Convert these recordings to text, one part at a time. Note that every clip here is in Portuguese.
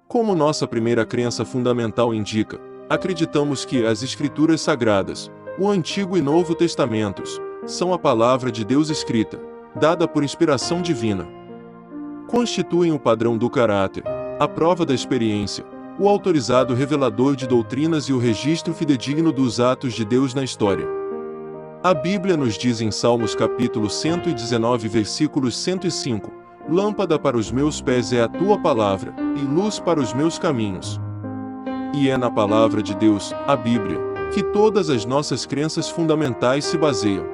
Como nossa primeira crença fundamental indica, acreditamos que as Escrituras Sagradas, o Antigo e Novo Testamentos, são a palavra de Deus escrita, dada por inspiração divina. Constituem o padrão do caráter, a prova da experiência, o autorizado revelador de doutrinas e o registro fidedigno dos atos de Deus na história. A Bíblia nos diz em Salmos capítulo 119 versículos 105, Lâmpada para os meus pés é a tua palavra, e luz para os meus caminhos. E é na palavra de Deus, a Bíblia, que todas as nossas crenças fundamentais se baseiam.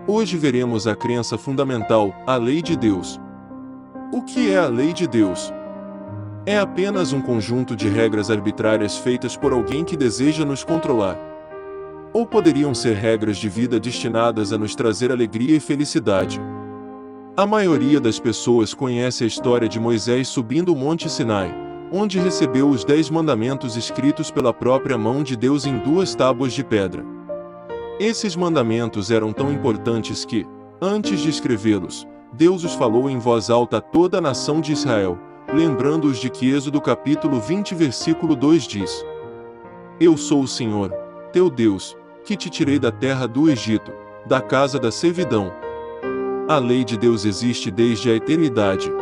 Hoje veremos a crença fundamental, a lei de Deus. O que é a lei de Deus? É apenas um conjunto de regras arbitrárias feitas por alguém que deseja nos controlar. Ou poderiam ser regras de vida destinadas a nos trazer alegria e felicidade. A maioria das pessoas conhece a história de Moisés subindo o Monte Sinai, onde recebeu os 10 mandamentos escritos pela própria mão de Deus em 2 tábuas de pedra. Esses mandamentos eram tão importantes que, antes de escrevê-los, Deus os falou em voz alta a toda a nação de Israel, lembrando-os de que Êxodo capítulo 20 versículo 2 diz: Eu sou o Senhor, teu Deus, que te tirei da terra do Egito, da casa da servidão. A lei de Deus existe desde a eternidade.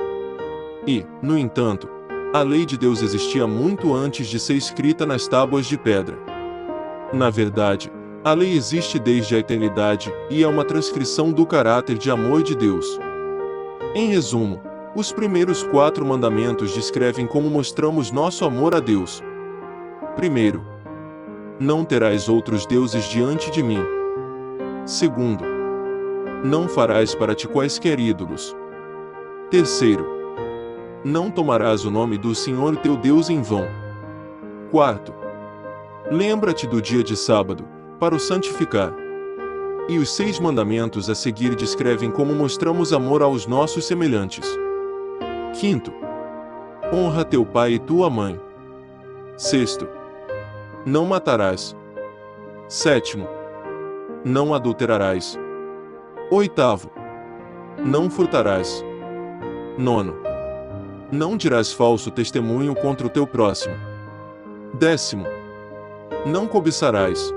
E, no entanto, a lei de Deus existia muito antes de ser escrita nas tábuas de pedra. Na verdade, a lei existe desde a eternidade e é uma transcrição do caráter de amor de Deus. Em resumo, os primeiros 4 mandamentos descrevem como mostramos nosso amor a Deus. Primeiro, não terás outros deuses diante de mim. Segundo, não farás para ti quaisquer ídolos. Terceiro, não tomarás o nome do Senhor teu Deus em vão. Quarto, lembra-te do dia de sábado, para o santificar. E os 6 mandamentos a seguir descrevem como mostramos amor aos nossos semelhantes. Quinto, honra teu pai e tua mãe. Sexto, não matarás. Sétimo, não adulterarás. Oitavo, não furtarás. Nono, não dirás falso testemunho contra o teu próximo. Décimo, não cobiçarás.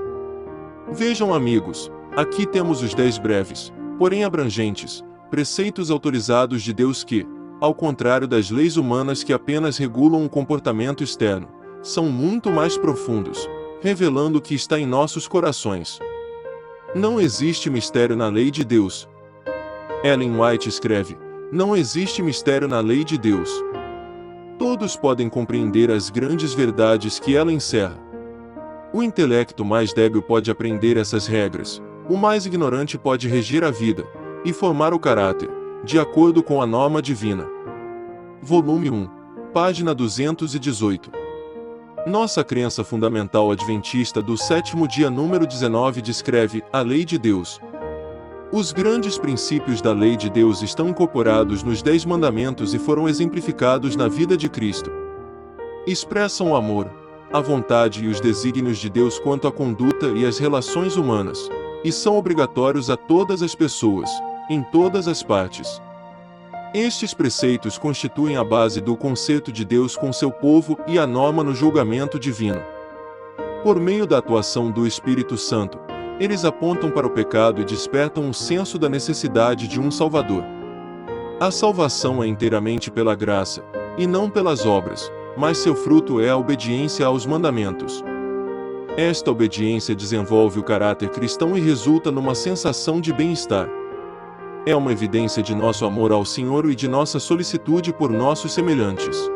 Vejam, amigos, aqui temos os 10 breves, porém abrangentes, preceitos autorizados de Deus que, ao contrário das leis humanas que apenas regulam o comportamento externo, são muito mais profundos, revelando o que está em nossos corações. Não existe mistério na lei de Deus. Ellen White escreve: não existe mistério na lei de Deus. Todos podem compreender as grandes verdades que ela encerra. O intelecto mais débil pode aprender essas regras, o mais ignorante pode reger a vida e formar o caráter, de acordo com a norma divina. Volume 1, página 218. Nossa crença fundamental adventista do 7º dia número 19 descreve a lei de Deus. Os grandes princípios da lei de Deus estão incorporados nos 10 mandamentos e foram exemplificados na vida de Cristo. Expressam o amor, a vontade e os desígnios de Deus quanto à conduta e às relações humanas, e são obrigatórios a todas as pessoas, em todas as partes. Estes preceitos constituem a base do concerto de Deus com seu povo e a norma no julgamento divino. Por meio da atuação do Espírito Santo, eles apontam para o pecado e despertam um senso da necessidade de um Salvador. A salvação é inteiramente pela graça, e não pelas obras, mas seu fruto é a obediência aos mandamentos. Esta obediência desenvolve o caráter cristão e resulta numa sensação de bem-estar. É uma evidência de nosso amor ao Senhor e de nossa solicitude por nossos semelhantes.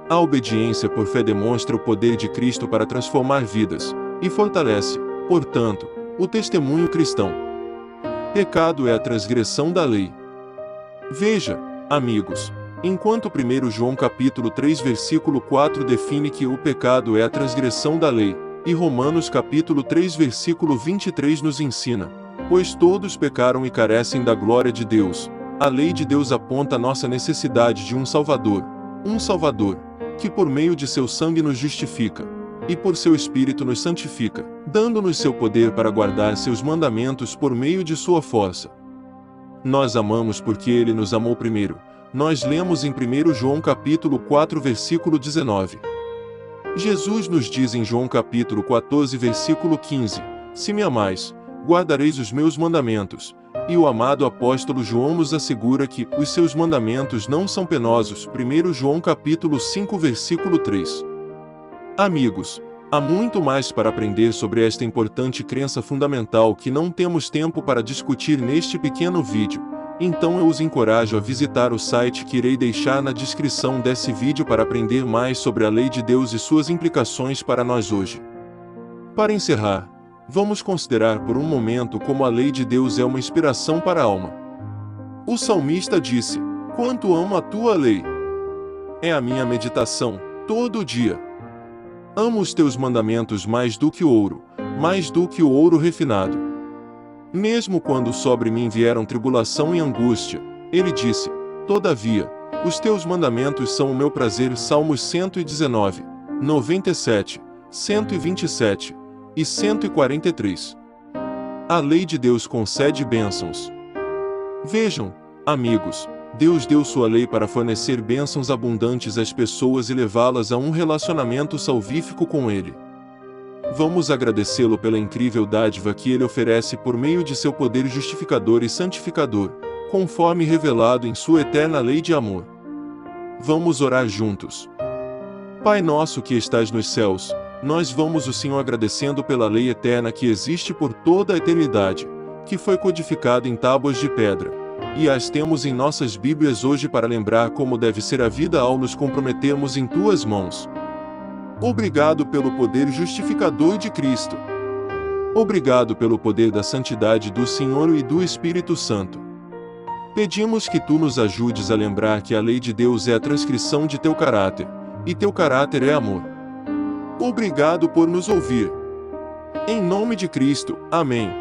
A obediência por fé demonstra o poder de Cristo para transformar vidas, e fortalece, portanto, o testemunho cristão. Pecado é a transgressão da lei. Veja, amigos, enquanto 1 João capítulo 3 versículo 4 define que o pecado é a transgressão da lei, e Romanos capítulo 3 versículo 23 nos ensina: pois todos pecaram e carecem da glória de Deus. A lei de Deus aponta a nossa necessidade de um Salvador, que por meio de seu sangue nos justifica, e por seu Espírito nos santifica, dando-nos seu poder para guardar seus mandamentos por meio de sua força. Nós amamos porque ele nos amou primeiro. Nós lemos em 1 João capítulo 4 versículo 19. Jesus nos diz em João capítulo 14 versículo 15, se me amais, guardareis os meus mandamentos, e o amado apóstolo João nos assegura que os seus mandamentos não são penosos, 1 João capítulo 5 versículo 3. Amigos, há muito mais para aprender sobre esta importante crença fundamental que não temos tempo para discutir neste pequeno vídeo, então eu os encorajo a visitar o site que irei deixar na descrição desse vídeo para aprender mais sobre a lei de Deus e suas implicações para nós hoje. Para encerrar, vamos considerar por um momento como a lei de Deus é uma inspiração para a alma. O salmista disse: "Quanto amo a tua lei! É a minha meditação, todo dia. Amo os teus mandamentos mais do que o ouro, mais do que o ouro refinado." Mesmo quando sobre mim vieram tribulação e angústia, ele disse: "Todavia, os teus mandamentos são o meu prazer." Salmos 119, 97, 127 e 143. A lei de Deus concede bênçãos. Vejam, amigos, Deus deu sua lei para fornecer bênçãos abundantes às pessoas e levá-las a um relacionamento salvífico com Ele. Vamos agradecê-lo pela incrível dádiva que Ele oferece por meio de seu poder justificador e santificador, conforme revelado em sua eterna lei de amor. Vamos orar juntos. Pai nosso que estás nos céus, nós vamos o Senhor agradecendo pela lei eterna que existe por toda a eternidade, que foi codificada em tábuas de pedra, e as temos em nossas Bíblias hoje para lembrar como deve ser a vida ao nos comprometermos em tuas mãos. Obrigado pelo poder justificador de Cristo. Obrigado pelo poder da santidade do Senhor e do Espírito Santo. Pedimos que tu nos ajudes a lembrar que a lei de Deus é a transcrição de teu caráter, e teu caráter é amor. Obrigado por nos ouvir. Em nome de Cristo, amém.